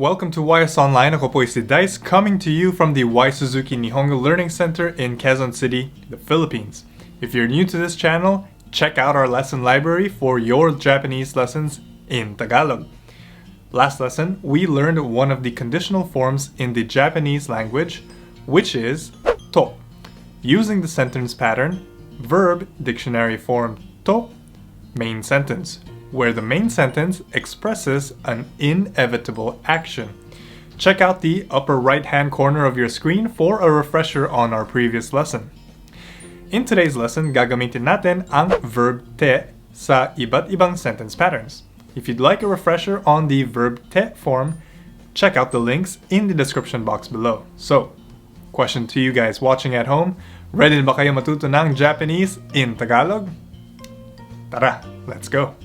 Welcome to YS Online. Ako po si Dice, coming to you from the Y Suzuki Nihongo Learning Center in Quezon City, the Philippines. If you're new to this channel, check out our lesson library for your Japanese lessons in Tagalog. Last lesson, we learned one of the conditional forms in the Japanese language, which is to. Using the sentence pattern, verb dictionary form to, main sentence, where the main sentence expresses an inevitable action. Check out the upper right-hand corner of your screen for a refresher on our previous lesson. In today's lesson, gagamitin natin ang verb te sa iba't ibang sentence patterns. If you'd like a refresher on the verb te form, check out the links in the description box below. So, question to you guys watching at home, ready na ba kayo matuto ng Japanese in Tagalog? Tara, let's go!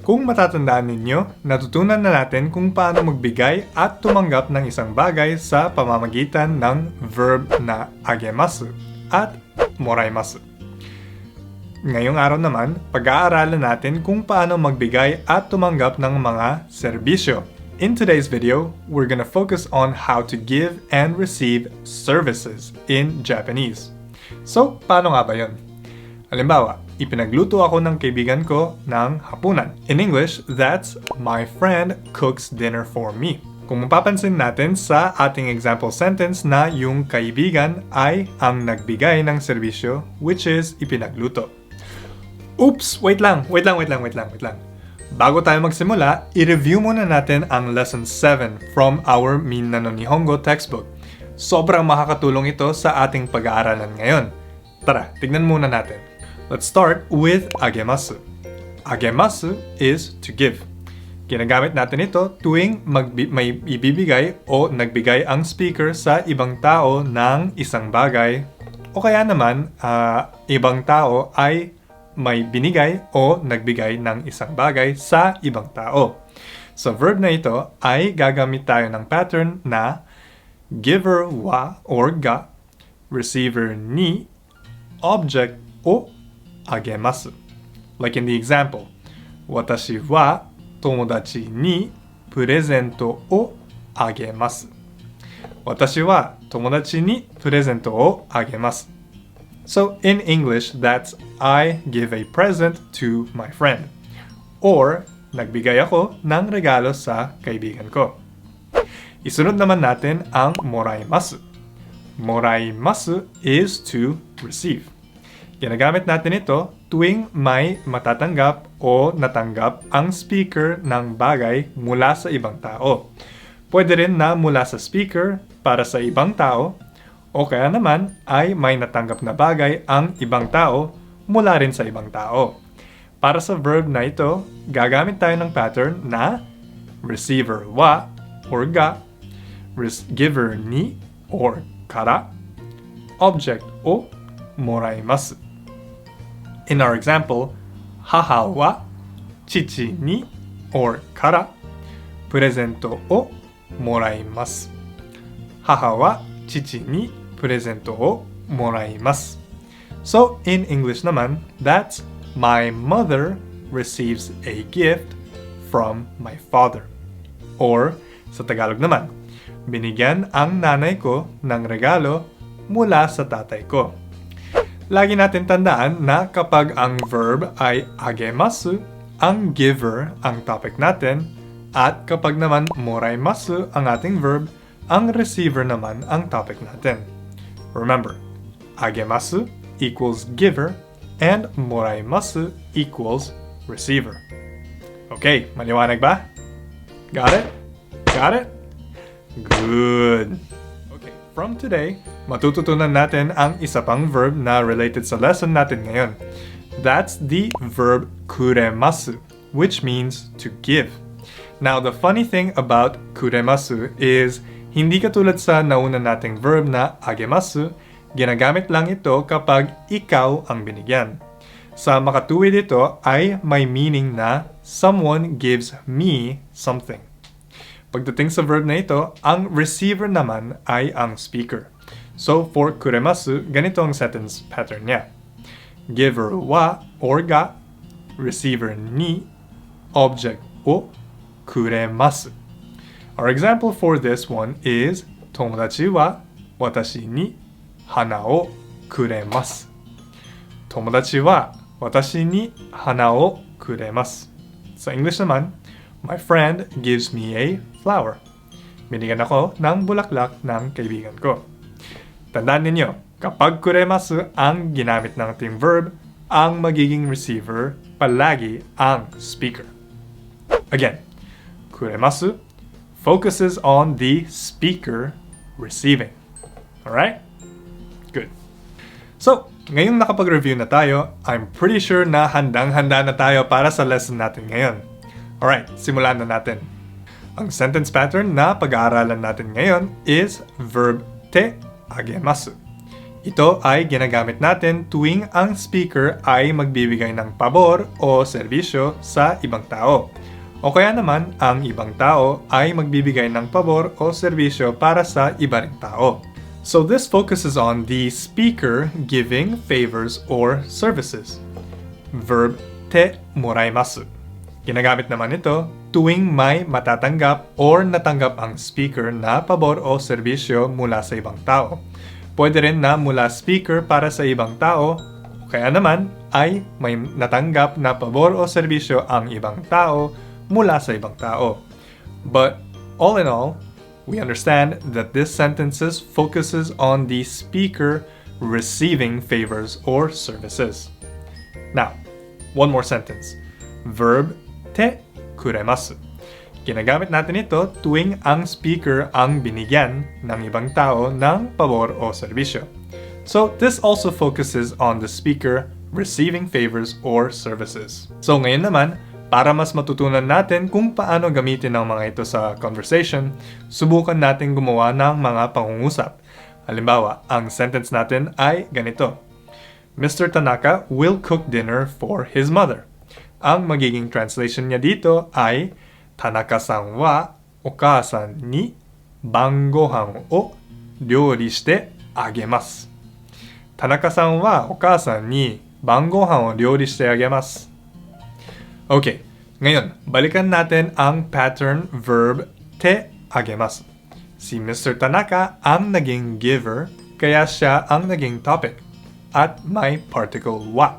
Kung matatandaan ninyo, natutunan na natin kung paano magbigay at tumanggap ng isang bagay sa pamamagitan ng verb na agemasu at moraimasu. Ngayong araw naman, pag-aaralan natin kung paano magbigay at tumanggap ng mga serbisyo. In today's video, we're gonna focus on how to give and receive services in Japanese. So, paano nga ba yun? Halimbawa, ipinagluto ako ng kaibigan ko ng hapunan. In English, that's my friend cooks dinner for me. Kung mapapansin natin sa ating example sentence na yung kaibigan ay ang nagbigay ng serbisyo, which is ipinagluto. Oops! Wait lang. Bago tayo magsimula, i-review muna natin ang Lesson 7 from our Minna No Nihongo Textbook. Sobrang makakatulong ito sa ating pag-aaralan ngayon. Tara, tignan muna natin. Let's start with agemasu. Agemasu is to give. Ginagamit natin ito tuwing may ibibigay o nagbigay ang speaker sa ibang tao ng isang bagay o kaya naman ibang tao ay may binigay o nagbigay ng isang bagay sa ibang tao. Sa verb na ito ay gagamit tayo ng pattern na giver wa or ga, receiver ni, object o agemasu. Like in the example, watashi wa tomodachi ni purezento o agemasu. Watashi wa tomodachi ni purezento o agemasu. So in English, that's I give a present to my friend. Or, nagbigay ako ng regalo sa kaibigan ko. Isunod naman natin ang moraimasu. Moraimasu is to receive. Ginagamit natin ito tuwing may matatanggap o natanggap ang speaker ng bagay mula sa ibang tao. Pwede rin na mula sa speaker para sa ibang tao o kaya naman ay may natanggap na bagay ang ibang tao mula rin sa ibang tao. Para sa verb na ito, gagamit tayo ng pattern na receiver wa or ga, giver ni or kara, object o moraimasu. In our example, haha wa chichi ni or kara purezento o moraimasu. Haha wa chichi ni purezento o moraimasu. So, in English naman, that's my mother receives a gift from my father. Or, sa Tagalog naman, binigyan ang nanay ko ng regalo mula sa tatay ko. Lagi natin tandaan na kapag ang verb ay agemasu, ang giver ang topic natin, at kapag naman moraimasu ang ating verb, ang receiver naman ang topic natin. Remember, agemasu equals giver and moraimasu equals receiver. Okay, maliwanag ba? Got it? Got it? Good! Okay, from today, matututunan natin ang isa pang verb na related sa lesson natin ngayon. That's the verb kuremasu, which means to give. Now, the funny thing about kuremasu is hindi katulad sa nauna nating verb na agemasu, ginagamit lang ito kapag ikaw ang binigyan. Sa makatuwid ito ay may meaning na someone gives me something. Pagdating sa verb na ito, ang receiver naman ay ang speaker. So for kuremasu, ganito ang sentence pattern niya. giver wa or ga, receiver ni, object o kuremasu. Our example for this one is 友達は私に花をくれます。友達は私に花をくれます。Sa English naman, my friend gives me a flower. Binigyan ako ng bulaklak ng kaibigan ko. Tandaan ninyo, kapag kuremasu ang ginamit ng ating verb, ang magiging receiver palagi ang speaker. Again, kuremasu focuses on the speaker receiving. Alright? Good. So, ngayong nakapag-review na tayo, I'm pretty sure na handang-handa na tayo para sa lesson natin ngayon. Alright, simulan na natin. Ang sentence pattern na pag-aaralan natin ngayon is verb te age masu. Ito ay ginagamit natin tuwing ang speaker ay magbibigay ng pabor o serbisyo sa ibang tao. O kaya naman, ang ibang tao ay magbibigay ng pabor o serbisyo para sa iba ring tao. So this focuses on the speaker giving favors or services. Verb te moraimasu. Ginagamit naman ito tuwing may matatanggap or natanggap ang speaker na pabor o serbisyo mula sa ibang tao. Pwede rin na mula speaker para sa ibang tao, kaya naman ay may natanggap na pabor o serbisyo ang ibang tao mula sa ibang tao. But all in all, we understand that this sentence focuses on the speaker receiving favors or services. Now, one more sentence. Verb te kuremasu. Ginagamit natin ito tuwing ang speaker ang binigyan ng ibang tao ng pabor o serbisyo. So, this also focuses on the speaker receiving favors or services. So, ngayon naman, para mas matutunan natin kung paano gamitin ang mga ito sa conversation, subukan natin gumawa ng mga pangungusap. Halimbawa, ang sentence natin ay ganito. Mr. Tanaka will cook dinner for his mother. Ang magiging translation niya dito ay Tanaka-san wa okasan ni bangohan o ryori shite agemasu. Tanaka-san wa okasan ni bangohan o ryori shite agemasu. Okay, ngayon, balikan natin ang pattern verb te agemasu. Si Mr. Tanaka ang naging giver, kaya siya ang naging topic. At may particle wa.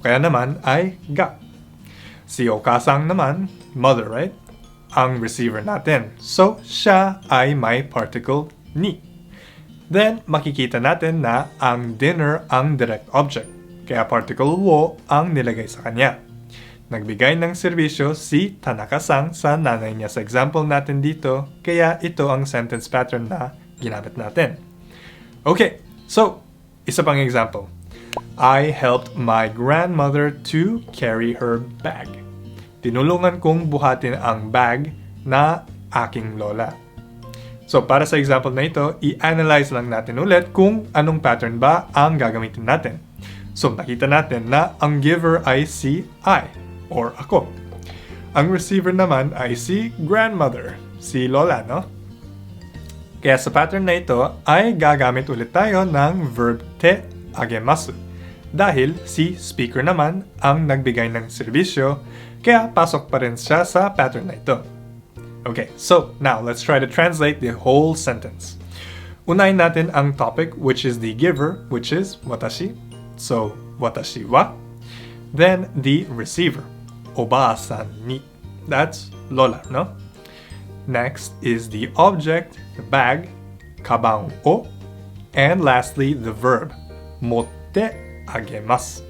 Kaya naman ay ga. Si Okasang naman, mother, right? Ang receiver natin. So, siya ay may particle ni. Then, makikita natin na ang dinner ang direct object. Kaya particle wo ang nilagay sa kanya. Nagbigay ng serbisyo si Tanaka-san sa nanay niya sa example natin dito. Kaya ito ang sentence pattern na ginamit natin. Okay, so, isa pang example. I helped my grandmother to carry her bag. Tinulungan kong buhatin ang bag na aking lola. So, para sa example na ito, i-analyze lang natin ulit kung anong pattern ba ang gagamitin natin. So, nakita natin na ang giver ay si I, or ako. Ang receiver naman ay si grandmother, si lola, no? Kaya sa pattern na ito ay gagamit ulit tayo ng verb te agemasu. Dahil si speaker naman ang nagbigay ng serbisyo, kaya pasok pa rin siya sa pattern na ito. Okay, so now let's try to translate the whole sentence. Unahin natin ang topic, which is the giver, which is watashi. So, watashi wa. Then the receiver, oba-san ni. That's lola, no? Next is the object, the bag, kaban o. And lastly, the verb, motte agemasu.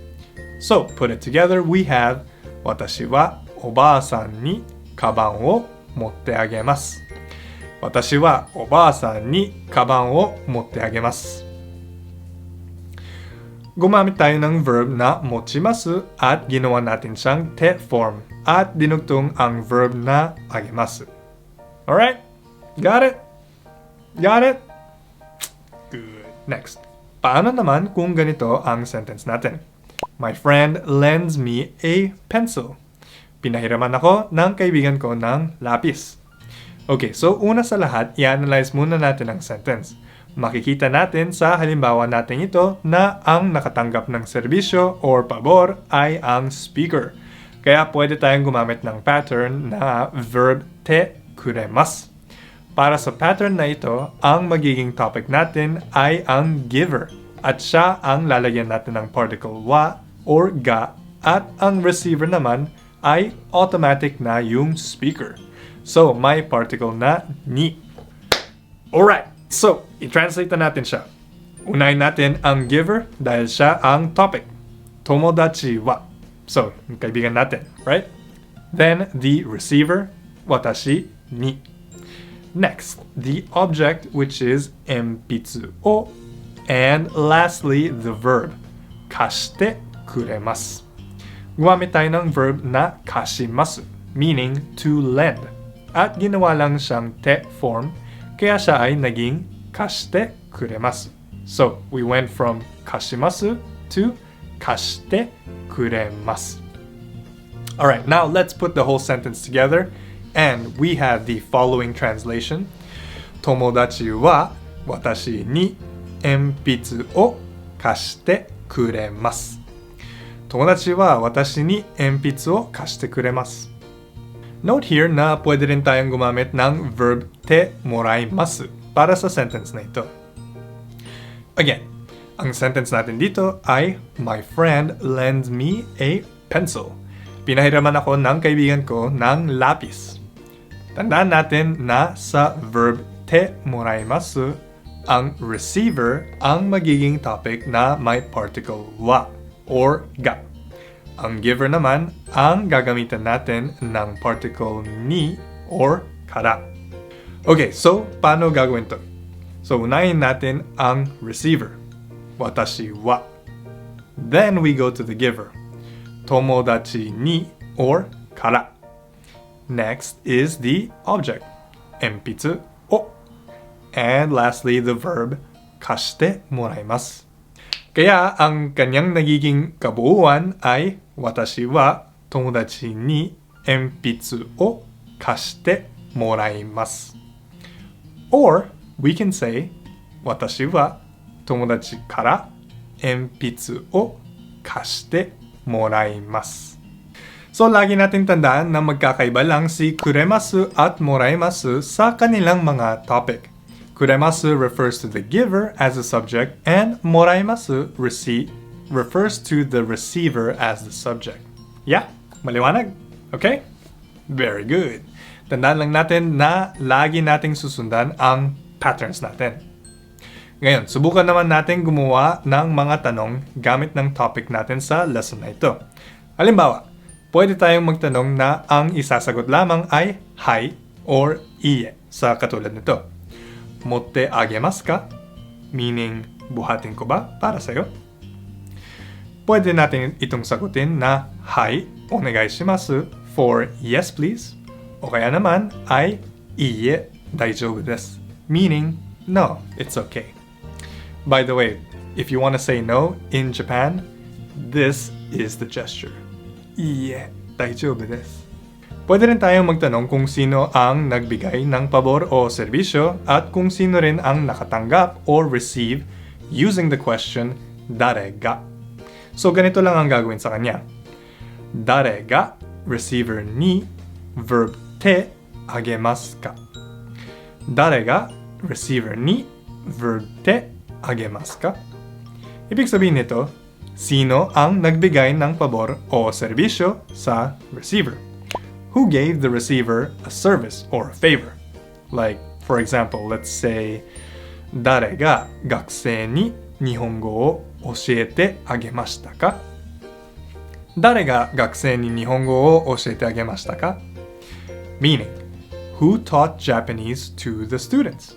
So, put it together, we have watashi wa oba-san ni kaban o motte agemasu. Watashi wa oba-san ni kaban o motte agemasu. Gumamit tayo ng verb na mochimasu at ginawa natin siyang te form at dinugtong ang verb na agemasu. Alright? Got it? Got it? Good. Next. Paano naman kung ganito ang sentence natin? My friend lends me a pencil. Pinahiraman ako ng kaibigan ko ng lapis. Okay, so una sa lahat, i-analyze muna natin ang sentence. Makikita natin sa halimbawa natin ito na ang nakatanggap ng serbisyo or pabor ay ang speaker. Kaya pwede tayong gumamit ng pattern na verb te kuremasu. Para sa pattern na ito, ang magiging topic natin ay ang giver at siya ang lalagyan natin ng particle wa or ga at ang receiver naman ay automatic na yung speaker. So, may particle na ni. Alright! So, i-translate na natin siya. Unahin natin ang giver dahil siya ang topic. Tomodachi wa. So, yung kaibigan natin, right? Then, the receiver, watashi ni. Next, the object, which is enpitsu o. And lastly, the verb, kashite kuremasu. Gumamit tayo ng verb na kashimasu, meaning to lend. At ginawa lang siyang te form, kaya siya ay naging kashite kuremasu. So, we went from kashimasu to kashite kuremasu. Alright, now let's put the whole sentence together. And we have the following translation. Tomodachi wa watashi ni enpitsu o kashite kuremasu. Tomodachi wa watashi ni enpitsu o kashite kuremasu. Note here na pwede rin tayong gumamit ng verb te moraimasu para sa sentence na ito. Again, ang sentence natin dito ay my friend lends me a pencil. Pinahiraman ako ng kaibigan ko ng lapis. Tandaan natin na sa verb te moraimasu, ang receiver ang magiging topic na may particle wa or ga. Ang giver naman ang gagamitan natin ng particle ni or kara. Okay, so paano gagawin to? So unahin natin ang receiver, watashi wa. Then we go to the giver, tomodachi ni or kara. Next is the object, enpitsu o. And lastly, the verb, kashite moraimasu. Kaya ang kanyang nagiging kabuuan ay watashi wa tomodachi ni enpitsu o kashite moraimasu. Or we can say watashi wa tomodachi kara enpitsu o kashite moraimasu. So lagi nating tandaan na magkakaiba lang si kuremasu at moraimasu sa kanilang mga topic. Kuremasu refers to the giver as the subject and moraimasu refers to the receiver as the subject. Yeah? Maliwanag? Okay? Very good. Tandaan lang natin na lagi nating susundan ang patterns natin. Ngayon, subukan naman natin gumawa ng mga tanong gamit ng topic natin sa lesson na ito. Halimbawa, pwede tayong magtanong na ang isasagot lamang ay hai or iye sa katulad nito. Motte agemasu ka? Meaning, buhatin ko ba para sa'yo? Pwede natin itong sagutin na hai, onegai shimasu for yes please. O kaya naman ay iie, daijoubu desu. Meaning, no, it's okay. By the way, if you want to say no in Japan, this is the gesture. Iie, daijoubu desu. Pwede rin tayong magtanong kung sino ang nagbigay ng pabor o serbisyo at kung sino rin ang nakatanggap or receive using the question, dare ga. So ganito lang ang gagawin sa kanya. Dare ga, receiver ni, verb te agemasu ka. Dare ga, receiver ni, verb te agemasu ka. Ibig sabihin nito, sino ang nagbigay ng pabor o serbisyo sa receiver? Who gave the receiver a service or a favor? Like, for example, let's say, 誰が学生に日本語を教えてあげましたか? 誰が学生に日本語を教えてあげましたか? Meaning, who taught Japanese to the students?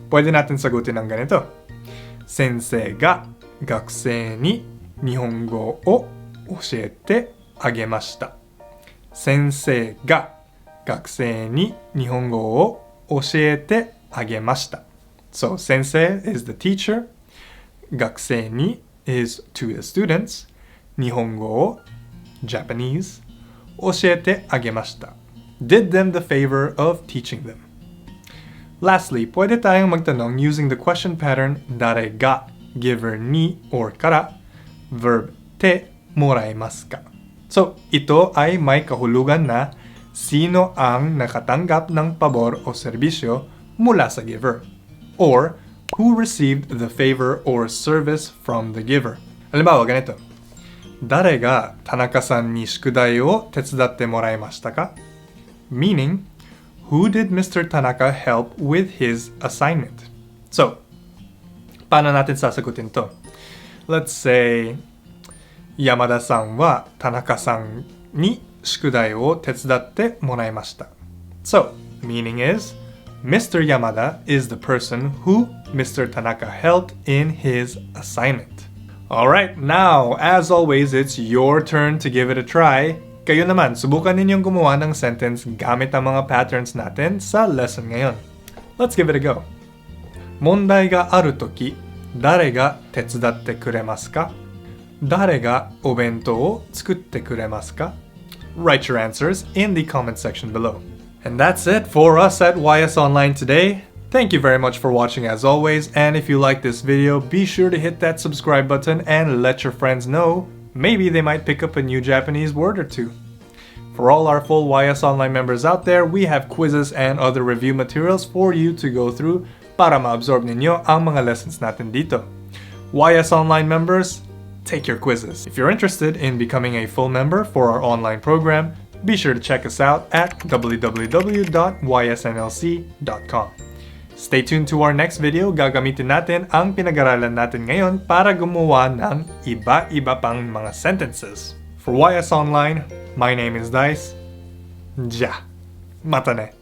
Pwede natin sagutin ng ganito. Sensei ga 学生に日本語を教えてあげました。先生が学生に日本語を教えてあげました。So, sensei is the teacher, 学生に is to the students, 日本語を Japanese, 教えてあげました。Did them the favor of teaching them. Lastly, pwede tayong magtanong using the question pattern dare ga, giver ni or kara, verb te moraimasu ka. So, ito ay may kahulugan na sino ang nakatanggap ng pabor o serbisyo mula sa giver, or who received the favor or service from the giver. Halimbawa, ganito. Dare ga Tanaka-san ni shukudai o tetsudatte moraimashita ka? Meaning, who did Mr. Tanaka help with his assignment? So, paano natin sasagutin to? Let's say, Yamada-san wa Tanaka-san ni shukudai o tetsudatte moraimashita. So, meaning is, Mr. Yamada is the person who Mr. Tanaka helped in his assignment. Alright, now, as always, it's your turn to give it a try. Kayo naman, subukan ninyong gumawa ng sentence gamit ang mga patterns natin sa lesson ngayon. Let's give it a go. Mondai ga aru toki, dare ga tetsudatte kuremasu ka? Dare ga obento o tsukutte kuremasu ka? Write your answers in the comment section below. And that's it for us at YS Online today. Thank you very much for watching as always, and if you like this video, be sure to hit that subscribe button and let your friends know. Maybe they might pick up a new Japanese word or two. For all our full YS Online members out there, we have quizzes and other review materials for you to go through para ma-absorb ninyo ang mga lessons natin dito. YS Online members, take your quizzes. If you're interested in becoming a full member for our online program, be sure to check us out at www.ysnlc.com. Stay tuned to our next video. Gagamitin natin ang pinag-aralan natin ngayon para gumawa ng iba-iba pang mga sentences. For YS Online, my name is Dice. Ja, mata ne.